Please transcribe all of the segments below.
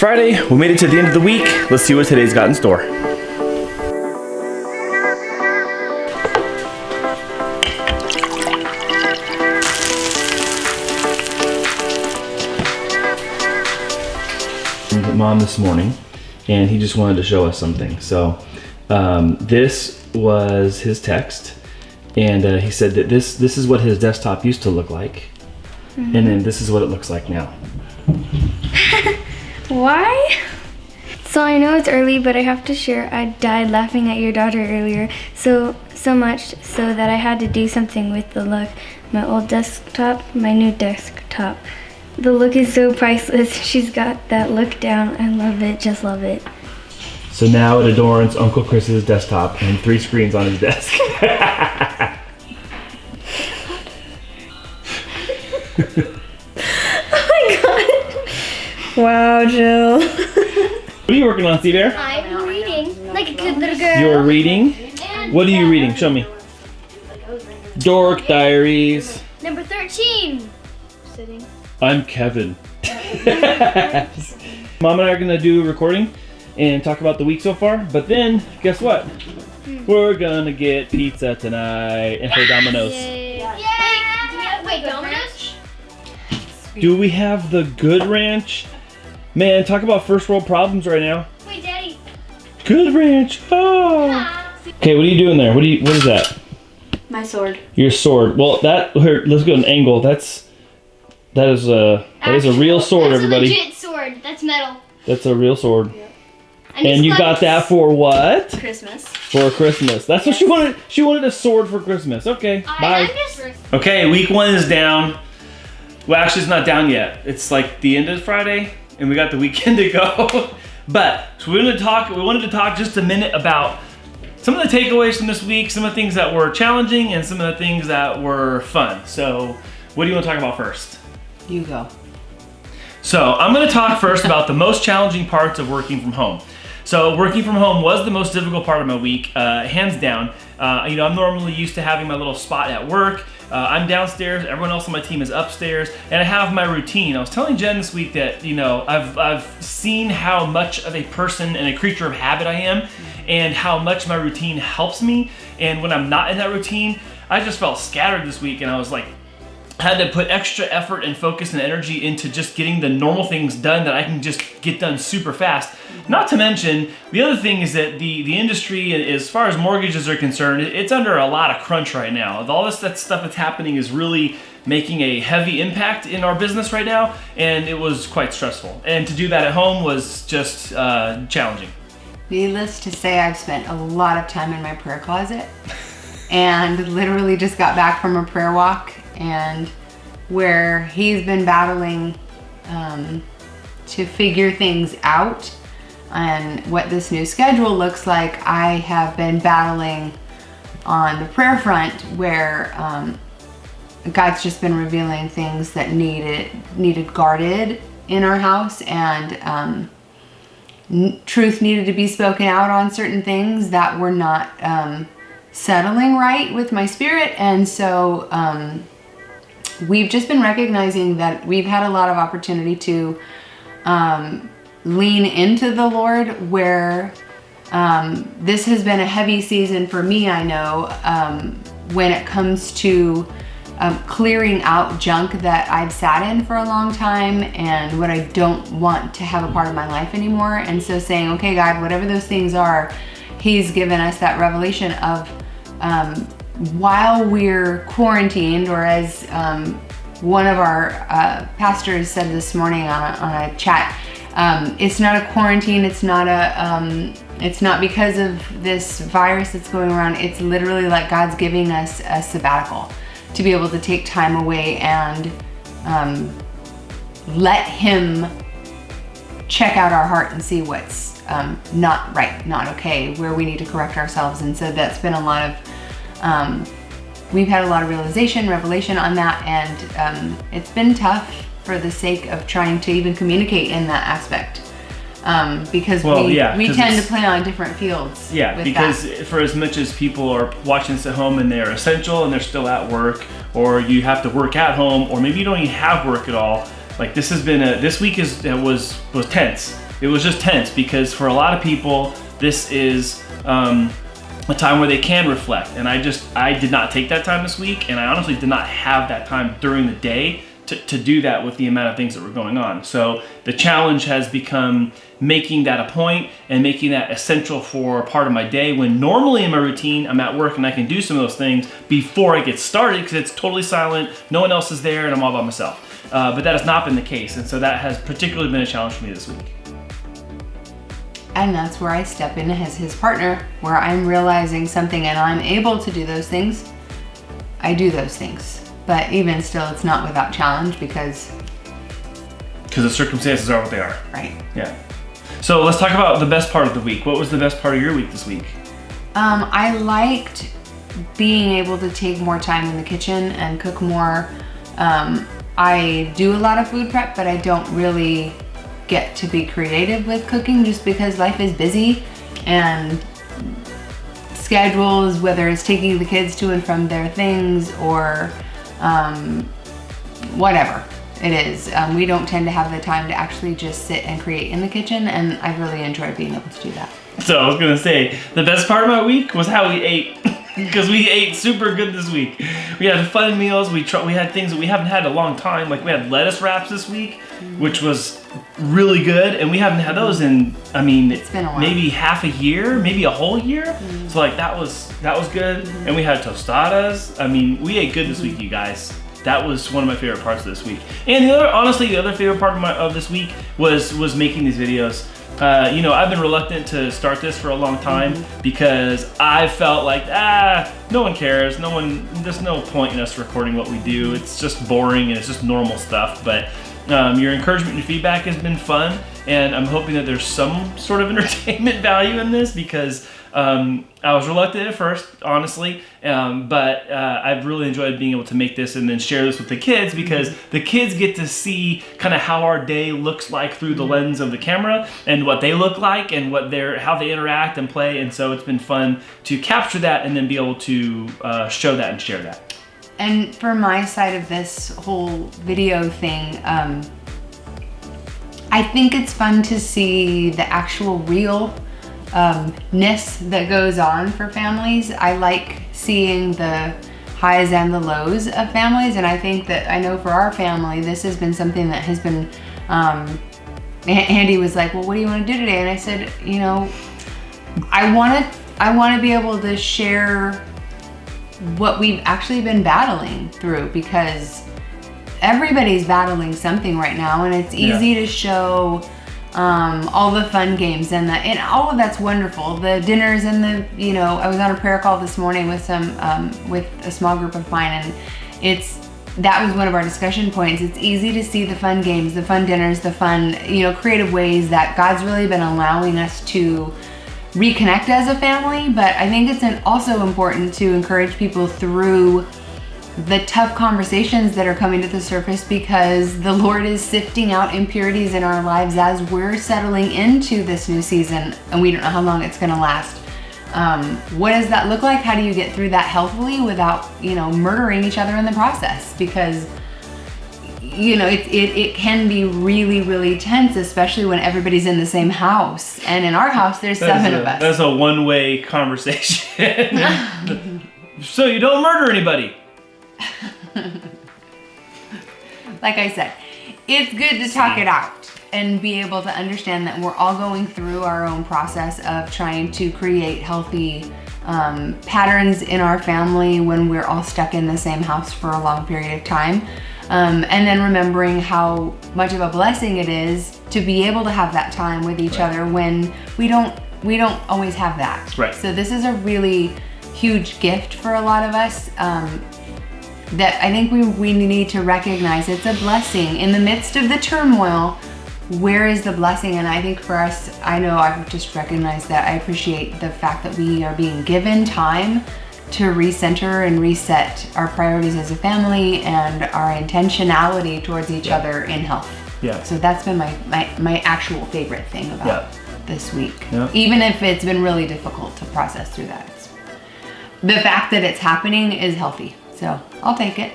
Friday, we made it to the end of the week. Let's see what today's got in store. Mom this morning, and he just wanted to show us something. So this was his text, and he said that this is what his desktop used to look like, and then this is what it looks like now. Why? So I know it's early, but I have to share I died laughing at your daughter earlier, so much so that I had to do something with the look. My old desktop, my new desktop. The look is so priceless. She's got that look down. I love it, just love it. So now it adorns Uncle Chris's desktop and 3 screens on his desk. Oh my god. Wow, Jill. What are you working on, Sea Bear? I'm reading like a good little girl. You're reading? What are you reading? Show me. Dork Diaries. Number 13. Sitting. I'm Kevin. Mom and I are gonna do a recording and talk about the week so far, but then guess what? We're gonna get pizza tonight and play Domino's. Yay. Wait, Domino's? Do we have the good ranch? Man, talk about first world problems right now. Wait, Daddy. Good ranch. Oh. Okay, what are you doing there? What is that? My sword. Your sword. Well, here, let's go an angle. That is a real sword, everybody. That's a legit sword. That's metal. That's a real sword. Yeah. And you got that for what? Christmas. For Christmas. That's what she wanted. She wanted a sword for Christmas. Okay, bye. Okay, week 1 is down. Well, actually, it's not down yet. It's like the end of Friday, and we got the weekend to go. But so we wanted to talk just a minute about some of the takeaways from this week, some of the things that were challenging, and some of the things that were fun. So, what do you want to talk about first? You go. So I'm going to talk first about the most challenging parts of working from home. So working from home was the most difficult part of my week, hands down. I'm normally used to having my little spot at work. I'm downstairs, everyone else on my team is upstairs, and I have my routine. I was telling Jen this week that, I've seen how much of a person and a creature of habit I am, and how much my routine helps me. And when I'm not in that routine, I just felt scattered this week, and I was like, had to put extra effort and focus and energy into just getting the normal things done that I can just get done super fast. Not to mention, the other thing is that the industry, as far as mortgages are concerned, it's under a lot of crunch right now. All that stuff that's happening is really making a heavy impact in our business right now, and it was quite stressful. And to do that at home was just challenging. Needless to say, I've spent a lot of time in my prayer closet and literally just got back from a prayer walk, and where he's been battling to figure things out and what this new schedule looks like. I have been battling on the prayer front, where God's just been revealing things that needed guarded in our house, and truth needed to be spoken out on certain things that were not settling right with my spirit. And so we've just been recognizing that we've had a lot of opportunity to lean into the Lord, where this has been a heavy season for me, I know, when it comes to clearing out junk that I've sat in for a long time and what I don't want to have a part of my life anymore. And so saying, okay, God, whatever those things are, He's given us that revelation of while we're quarantined, or as one of our pastors said this morning on a chat, it's not a quarantine, it's not because of this virus that's going around. It's literally like God's giving us a sabbatical to be able to take time away and let Him check out our heart and see what's not right, not okay, where we need to correct ourselves. And so that's been a lot of, we've had a lot of revelation on that, and it's been tough for the sake of trying to even communicate in that aspect. Because we tend to play on different fields. Yeah, because for as much as people are watching this at home and they're essential and they're still at work, or you have to work at home, or maybe you don't even have work at all, like this has been this week was tense. it was just tense because for a lot of people, this is a time where they can reflect. And I did not take that time this week, and I honestly did not have that time during the day to do that with the amount of things that were going on. So the challenge has become making that a point and making that essential for part of my day, when normally in my routine I'm at work and I can do some of those things before I get started because it's totally silent, no one else is there, and I'm all by myself. But that has not been the case, and so that has particularly been a challenge for me this week. And that's where I step in as his partner, where I'm realizing something and I'm able to do those things. I do those things. But even still, it's not without challenge because the circumstances are what they are. Right. Yeah. So let's talk about the best part of the week. What was the best part of your week this week? I liked being able to take more time in the kitchen and cook more. I do a lot of food prep, but I don't really get to be creative with cooking just because life is busy and schedules, whether it's taking the kids to and from their things or whatever it is. We don't tend to have the time to actually just sit and create in the kitchen, and I've really enjoyed being able to do that. So I was gonna say, the best part of my week was how we ate. Because we ate super good this week. We had fun meals. We had things that we haven't had in a long time. Like we had lettuce wraps this week, which was really good, and we haven't had those in, I mean, it's been a while. Maybe half a year, maybe a whole year. So like that was good, and we had tostadas. I mean, we ate good this week, you guys. That was one of my favorite parts of this week. And the other favorite part of this week was making these videos. I've been reluctant to start this for a long time because I felt like, no one cares. There's no point in us recording what we do. It's just boring and it's just normal stuff. But your encouragement and your feedback has been fun, and I'm hoping that there's some sort of entertainment value in this because I was reluctant at first, honestly, but I've really enjoyed being able to make this and then share this with the kids because the kids get to see kind of how our day looks like through the lens of the camera and what they look like and how they interact and play, and so it's been fun to capture that and then be able to show that and share that. And for my side of this whole video thing, I think it's fun to see the actual real ness that goes on for families. I like seeing the highs and the lows of families, and I know for our family this has been something that has been Andy was like, well, what do you want to do today? And I said, I want to be able to share what we've actually been battling through, because everybody's battling something right now, and it's easy to show all the fun games and all of that's wonderful. The dinners and I was on a prayer call this morning with a small group of mine, and that was one of our discussion points. It's easy to see the fun games, the fun dinners, the fun, creative ways that God's really been allowing us to reconnect as a family. But I think it's also important to encourage people through the tough conversations that are coming to the surface, because the Lord is sifting out impurities in our lives as we're settling into this new season, and we don't know how long it's going to last. What does that look like? How do you get through that healthily without, murdering each other in the process? Because, it can be really, really tense, especially when everybody's in the same house. And in our house, there's 7 of us. That's a one-way conversation. So you don't murder anybody. Like I said, it's good to talk it out and be able to understand that we're all going through our own process of trying to create healthy patterns in our family when we're all stuck in the same house for a long period of time. And then remembering how much of a blessing it is to be able to have that time with each other when we don't always have that. Right. So this is a really huge gift for a lot of us. That I think we need to recognize it's a blessing. In the midst of the turmoil, where is the blessing? And I think for us, I know I've just recognized that. I appreciate the fact that we are being given time to recenter and reset our priorities as a family and our intentionality towards each other in health. Yeah. So that's been my actual favorite thing about this week. Yeah. Even if it's been really difficult to process through that. The fact that it's happening is healthy. So I'll take it.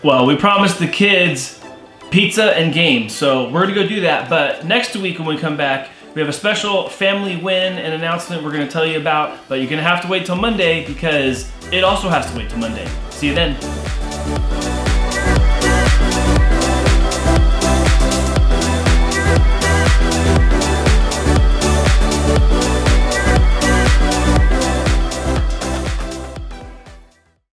Well, we promised the kids pizza and games. So we're gonna go do that. But next week when we come back, we have a special family win and announcement we're gonna tell you about, but you're gonna have to wait till Monday because it also has to wait till Monday. See you then.